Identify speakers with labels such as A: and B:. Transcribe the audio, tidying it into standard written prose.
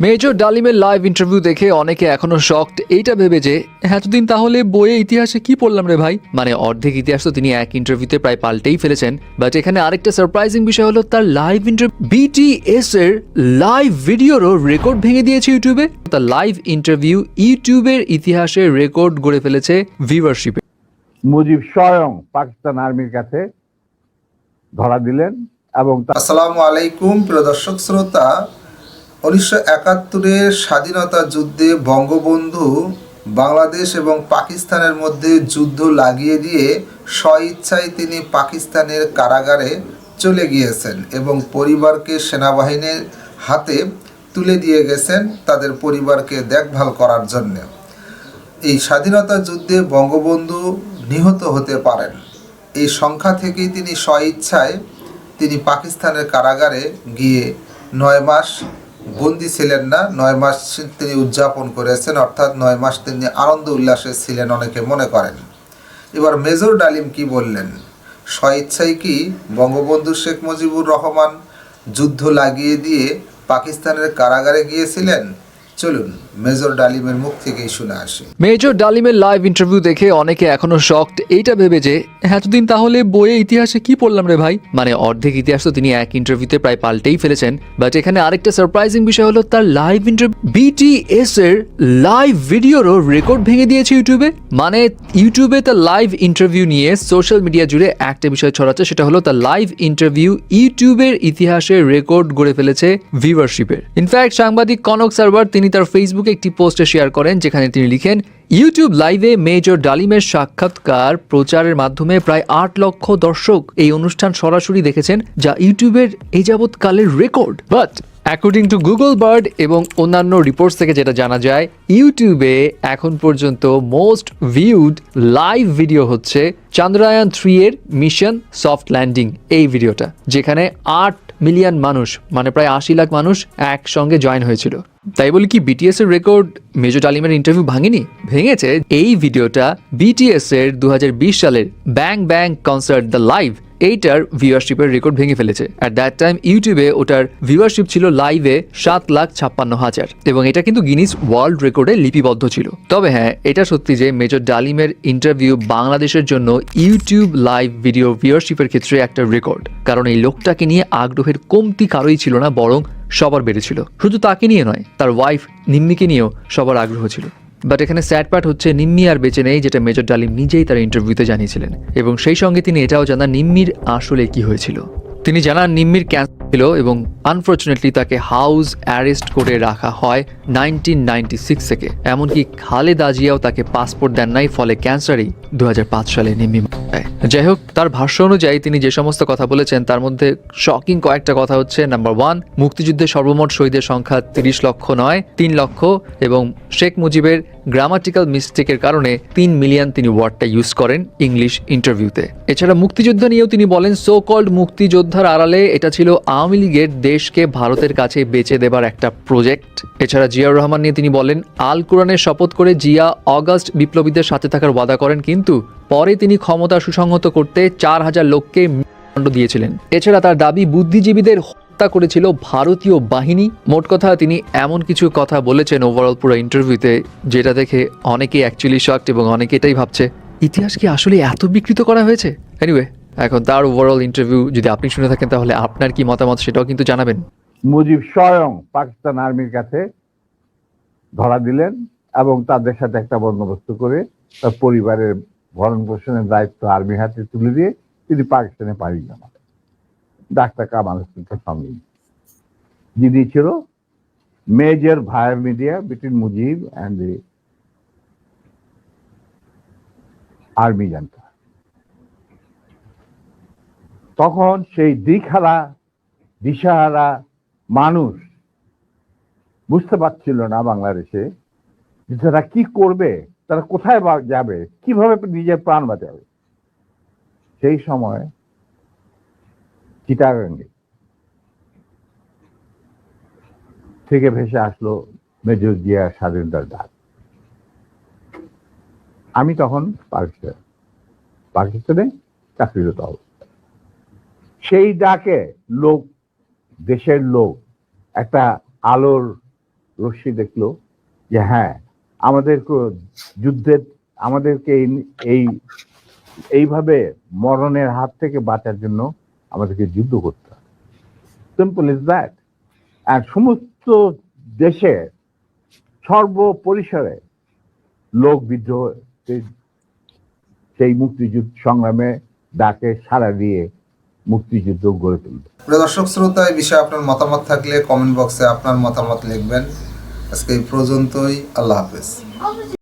A: Major ডালিমের live interview দেখে অনেকে এখনো শকড এইটা ভেবে যে এতদিন তাহলে বইয়ে ইতিহাসে কি পড়লাম রে ভাই। মানে অর্ধেক ইতিহাস তো তিনি এক ইন্টারভিউতে প্রায় পাল্টেই ফেলেছেন। বাট এখানে আরেকটা সারপ্রাইজিং বিষয় হলো তার লাইভ ইন্টারভিউ বিটিএস এর লাইভ ভিডিওরও রেকর্ড ভেঙে দিয়েছে ইউটিউবে। তার লাইভ ইন্টারভিউ ইউটিউবের ইতিহাসে রেকর্ড গড়ে ফেলেছে ভিউয়ারশিপে।
B: মুজিব স্বয়ং পাকিস্তান আর্মির কাছে ধরা দিলেন এবং
C: আসসালামু আলাইকুম প্রিয় দর্শক শ্রোতা। 1971-এর স্বাধীনতা যুদ্ধে বঙ্গবন্ধু বাংলাদেশ এবং পাকিস্তানের মধ্যে যুদ্ধ লাগিয়ে দিয়ে স্বইচ্ছায় তিনি পাকিস্তানের কারাগারে চলে গিয়েছেন এবং পরিবারকে সেনাবাহিনীর হাতে তুলে দিয়ে গেছেন তাদের পরিবারকে দেখভাল করার জন্য। এই স্বাধীনতা যুদ্ধে বঙ্গবন্ধু নিহত হতে পারেন, এই সংখ্যা থেকেই তিনি স্বইচ্ছায় তিনি পাকিস্তানের কারাগারে গিয়ে 9 মাস বন্দি ছিলেন না, 9 মাস তিনি উদযাপন করেছেন, অর্থাৎ 9 মাস তিনি আনন্দ উল্লাসে ছিলেন অনেকে মনে করেন। এবার মেজর ডালিম কি বললেন? স্বইচ্ছায় কি বঙ্গবন্ধু শেখ মুজিবুর রহমান যুদ্ধ লাগিয়ে দিয়ে পাকিস্তানের কারাগারে গিয়েছিলেন? চলুন মেজর ডালিমের মুখ থেকেই শুনে আসি।
A: মেজর ডালিমের লাইভ ইন্টারভিউ দেখে অনেকে এখনো শকড এইটা ভেবে যে এতদিন তাহলে বইয়ে ইতিহাসে কি পড়লাম রে ভাই। মানে অর্ধেক ইতিহাস তো তিনি এক ইন্টারভিউতে প্রায় পাল্টেই ফেলেছেন। বাট এখানে আরেকটা সারপ্রাইজিং বিষয় হলো তার লাইভ ইন্টারভিউ বিটিএস এর লাইভ ভিডিওরও রেকর্ড ভেঙে দিয়েছে ইউটিউবে। মানে ইউটিউবে তার লাইভ ইন্টারভিউ নিয়ে সোশ্যাল মিডিয়া জুড়ে একটা বিষয় ছড়াচ্ছে, সেটা হলো তার লাইভ ইন্টারভিউ ইউটিউবের ইতিহাসে রেকর্ড গড়ে ফেলেছে ভিউয়ারশিপের। ইনফ্যাক্ট সাংবাদিক কনক সার্ভার তিনি তার ফেসবুকে একটি পোস্টে শেয়ার করেন, যেখানে তিনি লিখেন, ইউটিউব লাইভে মেজর ডালিমের সাক্ষাৎকার প্রচারের মাধ্যমে প্রায় 8 লক্ষ দর্শক এই অনুষ্ঠান সরাসরি দেখেছেন, যা ইউটিউবের এই যাবৎকালের record. But according to Google Bard এবং অন্যান্য রিপোর্টস থেকে যেটা জানা যায়, ইউটিউবে এখন পর্যন্ত মোস্ট ভিউড লাইভ ভিডিও হচ্ছে চন্দ্রায়ন 3 এর মিশন সফট ল্যান্ডিং এই ভিডিওটা, যেখানে 8 মিলিয়ন মানুষ মানে প্রায় 80 লাখ মানুষ একসঙ্গে জয়েন হয়েছিল। তাই বলি কি বিটিএস এর রেকর্ড মেজর ডালিমের ইন্টারভিউ ভাঙেনি? ভেঙেছে। এই ভিডিওটা বিটিএস এর 2020 সালের ব্যাং ব্যাং কনসার্ট দ্য লাইভ এইটার ভিউয়ারশিপের রেকর্ড ভেঙে ফেলেছে। অ্যাট দ্যাট টাইম ইউটিউবে ওটার ভিউয়ারশিপ ছিল লাইভে 7,56,000 এবং এটা কিন্তু গিনিস ওয়ার্ল্ড রেকর্ডে লিপিবদ্ধ ছিল। তবে হ্যাঁ, এটা সত্যি যে মেজর ডালিমের ইন্টারভিউ বাংলাদেশের জন্য ইউটিউব লাইভ ভিডিও ভিউয়ারশিপের ক্ষেত্রে একটা রেকর্ড, কারণ এই লোকটাকে নিয়ে আগ্রহের কমতি কারোই ছিল না, বরং সবার বেড়েছিল। শুধু তাকে নিয়ে নয়, তার ওয়াইফ নিম্মিকে নিয়েও সবার আগ্রহ ছিল। বাট এখানে স্যাড পার্ট হচ্ছে নিম্মি আর বেঁচে নেই, যেটা মেজর ডালিম নিজেই তার ইন্টারভিউতে জানিয়েছিলেন। এবং সেই সঙ্গে তিনি এটাও জানান নিম্মির আসলে কি হয়েছিল। তিনি জানান নিম্মির ক্যান্সার ছিল এবং আনফর্চুনেটলি তাকে হাউস অ্যারেস্ট করে রাখা হয় 1996 থেকে। এমনকি খালেদা জিয়াও তাকে পাসপোর্ট দেন নাই, ফলে ক্যান্সারেই 2005 সালে নিম্মি মারা যায়। যাই হোক, তার ভাষ্য অনুযায়ী তিনি যে সমস্ত কথা বলেছেন তার মধ্যে শকিং কয়েকটা কথা হচ্ছে, নাম্বার 1, মুক্তিযুদ্ধে সর্বমোট শহীদের সংখ্যা 30 লক্ষ নয় 3 লক্ষ, এবং শেখ মুজিবের গ্রামাটিক্যাল মিস্টেকের কারণে 3 মিলিয়ন তিনি ওয়ার্ডটা ইউজ করেন ইংলিশ ইন্টারভিউতে। এছাড়া মুক্তিযুদ্ধ নিয়েও তিনি বলেন, সো কল্ড মুক্তিযোদ্ধার আড়ালে এটা ছিল আওয়ামী লীগের দেশকে ভারতের কাছে বেচে দেবার একটা প্রজেক্ট। এছাড়া জিয়াউর রহমান নিয়ে তিনি বলেন, আল কোরআনের শপথ করে জিয়া অগাস্ট বিপ্লবীদের সাথে থাকার ওয়াদা করেন, কিন্তু পরে তিনি ক্ষমতা সুসংহত করতে 4000 লোককে মৃত্যুদণ্ড দিয়েছিলেন। এছাড়া তার দাবি বুদ্ধিজীবীদের হত্যা করেছিল ভারতীয় বাহিনী। মোট কথা তিনি এমন কিছু কথা বলেছেন ওভারঅল পুরো ইন্টারভিউতে, যেটা দেখে অনেকেই অ্যাকচুয়ালি শকড এবং অনেকে এটাই ভাবছে ইতিহাস কি আসলে এত বিকৃত করা হয়েছে। এনিওয়ে, এখন তার ওভারঅল ইন্টারভিউ যদি আপনি শুনে থাকেন তাহলে আপনার কি মতামত সেটাও কিন্তু জানাবেন।
B: মুজিব স্বয়ং পাকিস্তান আর্মির কাছে ধরা দিলেন এবং তাদের সাথে একটা বন্দোবস্ত করে তার পরিবারের ভরণ পোষণের দায়িত্ব আর্মির হাতে তুলে দিয়ে তিনি পাকিস্তানে পাড়ি জমান। ডাক্তার কামাল হোসেনের সঙ্গে যিনি ছিল major via media between Mujib and the army জানতা। তখন সেই দিশাহারা মানুষ বুঝতে পারছিল না বাংলাদেশে যে তারা কি করবে, তারা কোথায় যাবে, কিভাবে নিজের প্রাণ বাঁচাবে। সেই সময় চিটাগাঙ্গে থেকে ভেসে আসলো মেজর জিয়ার স্বাধীনতার ডাক। আমি তখন পাকিস্তানে চাকরিরত অবস্থা। সেই ডাকে দেশের লোক একটা আলোর রশ্মি দেখলো যে হ্যাঁ, আমাদেরকে এইভাবে মরণের হাত থেকে বাঁচার জন্য আমাদেরকে যুদ্ধ করতে হবে। Simple is that. আর সমস্ত দেশে সর্বপরিসরে লোক বিদ্রোহ সেই মুক্তিযুদ্ধ সংগ্রামে ডাকে সাড়া দিয়ে মুক্তিযুদ্ধ গড়ে তুলবে।
C: প্রিয় দর্শক শ্রোতা, এই বিষয়ে আপনার মতামত থাকলে কমেন্ট বক্সে আপনার মতামত লিখবেন। আজকে এই পর্যন্তই। আল্লাহ হাফেজ।